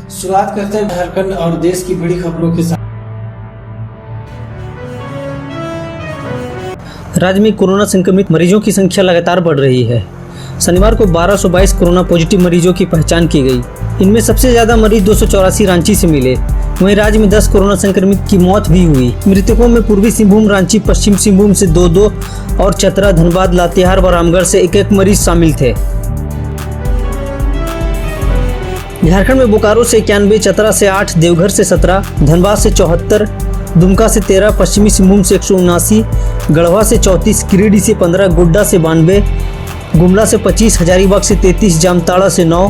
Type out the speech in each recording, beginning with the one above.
शुरुआत करते हैं झारखंड और देश की बड़ी खबरों के साथ। राज्य में कोरोना संक्रमित मरीजों की संख्या लगातार बढ़ रही है। शनिवार को 1222 कोरोना पॉजिटिव मरीजों की पहचान की गई। इनमें सबसे ज्यादा मरीज 284 रांची से मिले। वहीं राज्य में 10 कोरोना संक्रमित की मौत भी हुई। मृतकों में पूर्वी सिंहभूम, रांची, पश्चिम सिंहभूम से 2-2 और चतरा, धनबाद, लातेहार व रामगढ़ से 1-1 मरीज शामिल थे। झारखंड में बोकारो से 91, चतरा से 8, देवघर से 17, धनबाद से 74, दुमका से 13, पश्चिमी सिंहभूम से 179, गढ़वा से 34, गिरिडीह से 15, गोड्डा से 92, गुमला से 25, हजारीबाग से 33, जामताड़ा से 9,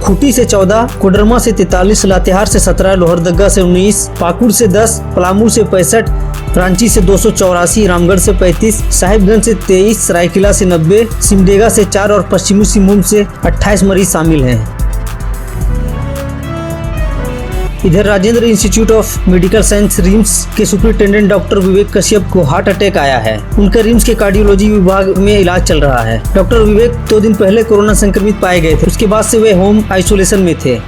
खूंटी से 14, कोडरमा से 43, लातेहार से 17, लोहरदगा से 19, पाकुड़ से 10, पलामू से 65, रांची से 284, रामगढ़ से 35, साहिबगंज से 23, सरायकेला से 90, सिमडेगा से 4 और पश्चिमी सिंहभूम से 28 मरीज शामिल हैं। इधर Rajendra institute of medical science RIMS के सुपरिटेंडेंट डॉक्टर विवेक कश्यप को हार्ट अटैक आया है। उनका रिम्स के कार्डियोलॉजी विभाग में इलाज चल रहा है। डॉक्टर विवेक 2 दिन पहले कोरोना संक्रमित पाए गए थे। उसके बाद से वे होम आइसोलेशन में थे।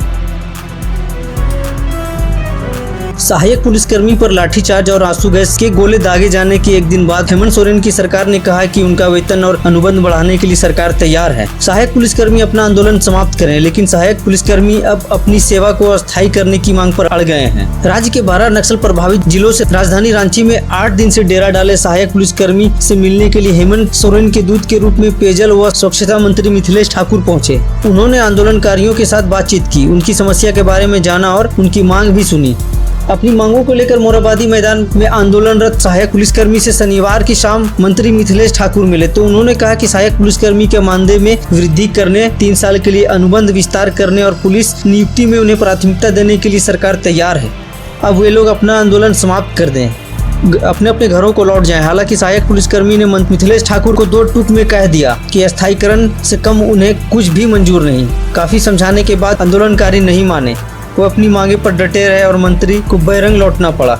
सहायक पुलिसकर्मी पर लाठीचार्ज और आंसू गैस के गोले दागे जाने के एक दिन बाद हेमंत सोरेन की सरकार ने कहा कि उनका वेतन और अनुबंध बढ़ाने के लिए सरकार तैयार है। सहायक पुलिसकर्मी अपना आंदोलन समाप्त करें, लेकिन सहायक पुलिसकर्मी अब अपनी सेवा को अस्थायी करने की मांग पर अड़ गए हैं। राज्य के 12 नक्सल प्रभावित जिलों से राजधानी रांची में 8 दिन से डेरा डाले सहायक पुलिसकर्मी से मिलने के लिए हेमंत सोरेन के दूत के रूप में पेयजल व स्वच्छता मंत्री मिथिलेश ठाकुर पहुँचे। उन्होंने आंदोलनकारियों के साथ बातचीत की, उनकी समस्या के बारे में जाना और उनकी मांग भी सुनी। अपनी मांगों को लेकर मोराबादी मैदान में आंदोलनरत सहायक पुलिसकर्मी से शनिवार की शाम मंत्री मिथिलेश ठाकुर मिले तो उन्होंने कहा कि सहायक पुलिसकर्मी के मानदेय में वृद्धि करने, 3 साल के लिए अनुबंध विस्तार करने और पुलिस नियुक्ति में उन्हें प्राथमिकता देने के लिए सरकार तैयार है। अब वे लोग अपना आंदोलन समाप्त कर दें, अपने अपने घरों को लौट जाएं। हालांकि सहायक पुलिसकर्मी ने मिथिलेश ठाकुर को 2 टूक में कह दिया कि अस्थायीकरण से कम उन्हें कुछ भी मंजूर नहीं। काफी समझाने के बाद आंदोलनकारी नहीं माने। वो अपनी मांगे पर डटे रहे और मंत्री को बैरंग लौटना पड़ा।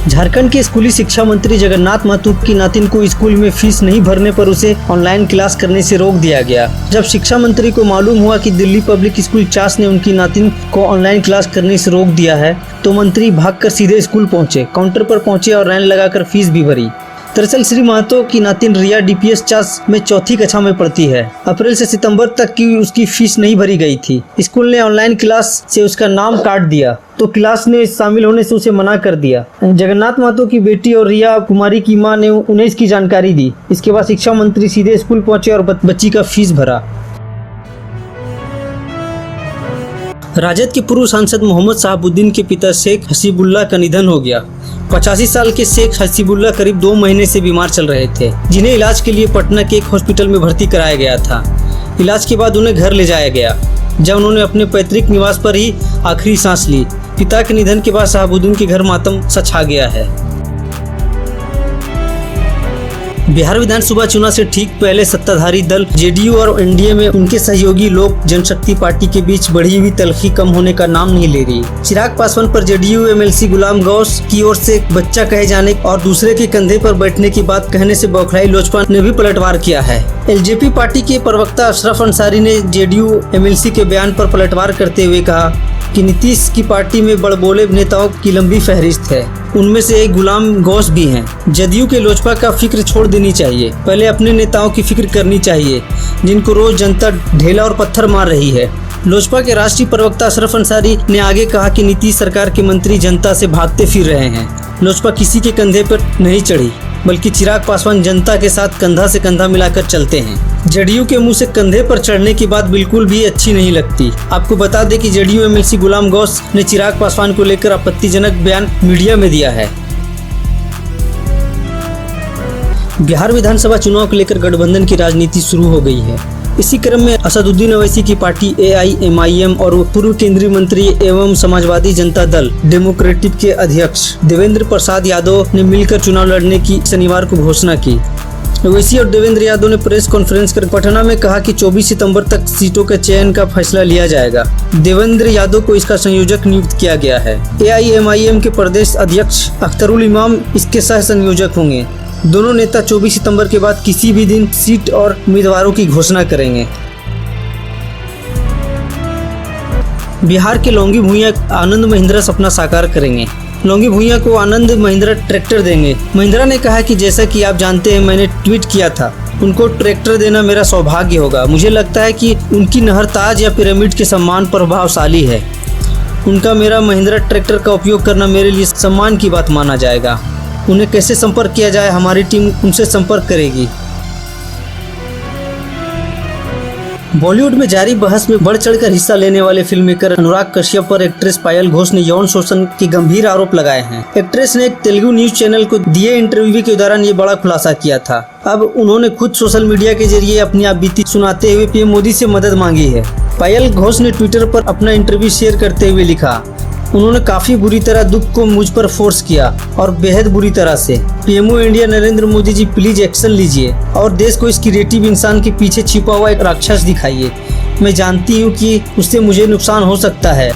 झारखंड के स्कूली शिक्षा मंत्री जगन्नाथ महतो की नातिन को स्कूल में फीस नहीं भरने पर उसे ऑनलाइन क्लास करने से रोक दिया गया। जब शिक्षा मंत्री को मालूम हुआ कि दिल्ली पब्लिक स्कूल चास ने उनकी नातिन को ऑनलाइन क्लास करने से रोक दिया है तो मंत्री भागकर सीधे स्कूल पहुंचे, काउंटर पर पहुंचे और लाइन लगाकर फीस भी भरी। दरअसल श्री महतो की नातिन रिया डीपीएस चास में 4ठी कक्षा में पढ़ती है। अप्रैल से सितंबर तक की उसकी फीस नहीं भरी गई थी। स्कूल ने ऑनलाइन क्लास से उसका नाम काट दिया तो क्लास ने शामिल होने से उसे मना कर दिया। जगन्नाथ महतो की बेटी और रिया कुमारी की मां ने उन्हें इसकी जानकारी दी। इसके बाद शिक्षा मंत्री सीधे स्कूल पहुंचे और बच्ची का फीस भरा। राजद के पूर्व सांसद मोहम्मद शहाबुद्दीन के पिता शेख हसीबुल्लाह का निधन हो गया। 85 साल के शेख हसीबुल्लाह करीब 2 महीने से बीमार चल रहे थे, जिन्हें इलाज के लिए पटना के एक हॉस्पिटल में भर्ती कराया गया था। इलाज के बाद उन्हें घर ले जाया गया, जब उन्होंने अपने पैतृक निवास पर ही आखिरी सांस ली। पिता के निधन के बाद शहाबुद्दीन के घर मातम सा छा गया है। बिहार विधानसभा चुनाव से ठीक पहले सत्ताधारी दल जेडीयू और एनडीए में उनके सहयोगी लोक जनशक्ति पार्टी के बीच बढ़ी हुई तल्खी कम होने का नाम नहीं ले रही। चिराग पासवान पर जेडीयू एमएलसी गुलाम गौस की ओर से बच्चा कहे जाने और दूसरे के कंधे पर बैठने की बात कहने से बौखलाई लोजपा ने भी पलटवार किया है। एलजेपी पार्टी के प्रवक्ता अशरफ अंसारी ने जेडीयू एमएलसी के बयान पर पलटवार करते हुए कहा कि नीतीश की पार्टी में बड़बोले नेताओं की लंबी फहरिस्त है, उनमें से एक गुलाम गौस भी हैं। जदयू के लोजपा का फिक्र छोड़ देनी चाहिए, पहले अपने नेताओं की फिक्र करनी चाहिए जिनको रोज जनता ढेला और पत्थर मार रही है। लोजपा के राष्ट्रीय प्रवक्ता अशरफ अंसारी ने आगे कहा कि नीतीश सरकार के मंत्री जनता से भागते फिर रहे हैं। लोजपा किसी के कंधे पर नहीं चढ़ी, बल्कि चिराग पासवान जनता के साथ कंधा से कंधा मिलाकर चलते हैं। जेडीयू के मुंह से कंधे पर चढ़ने की बात बिल्कुल भी अच्छी नहीं लगती। आपको बता दें कि जेडीयू एमएलसी गुलाम गौस ने चिराग पासवान को लेकर आपत्तिजनक बयान मीडिया में दिया है। बिहार विधानसभा चुनाव को लेकर गठबंधन की राजनीति शुरू हो गई है। इसी क्रम में असदुद्दीन ओवैसी की पार्टी एआईएमआईएम और पूर्व केंद्रीय मंत्री एवं समाजवादी जनता दल डेमोक्रेटिक के अध्यक्ष देवेंद्र प्रसाद यादव ने मिलकर चुनाव लड़ने की शनिवार को घोषणा की। ओवैसी और देवेंद्र यादव ने प्रेस कॉन्फ्रेंस कर पटना में कहा कि 24 सितंबर तक सीटों के चयन का फैसला लिया जाएगा। देवेंद्र यादव को इसका संयोजक नियुक्त किया गया है। एआईएमआईएम के प्रदेश अध्यक्ष अख्तरुल इमाम इसके सह संयोजक होंगे। दोनों नेता 24 सितंबर के बाद किसी भी दिन सीट और उम्मीदवारों की घोषणा करेंगे। बिहार के लौंगी भुइयां आनंद महिंद्रा सपना साकार करेंगे। लौंगी भुइयां को आनंद महिंद्रा ट्रैक्टर देंगे। महिंद्रा ने कहा कि जैसा कि आप जानते हैं, मैंने ट्वीट किया था, उनको ट्रैक्टर देना मेरा सौभाग्य होगा। मुझे लगता है कि उनकी नहर ताज या पिरामिड के सम्मान प्रभावशाली है। उनका मेरा महिंद्रा ट्रैक्टर का उपयोग करना मेरे लिए सम्मान की बात माना जाएगा। उन्हें कैसे संपर्क किया जाए, हमारी टीम उनसे संपर्क करेगी। बॉलीवुड में जारी बहस में बढ़ चढ़कर हिस्सा लेने वाले फिल्म मेकर अनुराग कश्यप पर एक्ट्रेस पायल घोष ने यौन शोषण के गंभीर आरोप लगाए हैं। एक्ट्रेस ने एक तेलुगु न्यूज चैनल को दिए इंटरव्यू के दौरान ये बड़ा खुलासा किया था। अब उन्होंने खुद सोशल मीडिया के जरिए अपनी आप बीती सुनाते हुए पीएम मोदी से मदद मांगी है। पायल घोष ने ट्विटर पर अपना इंटरव्यू शेयर करते हुए लिखा, उन्होंने काफी बुरी तरह दुख को मुझ पर फोर्स किया और बेहद बुरी तरह से। PMO India Narendra Modi ji, please action लीजिए और देश को इस क्रिएटिव इंसान के पीछे छिपा हुआ एक राक्षस दिखाइए। मैं जानती हूँ कि उससे मुझे नुकसान हो सकता है।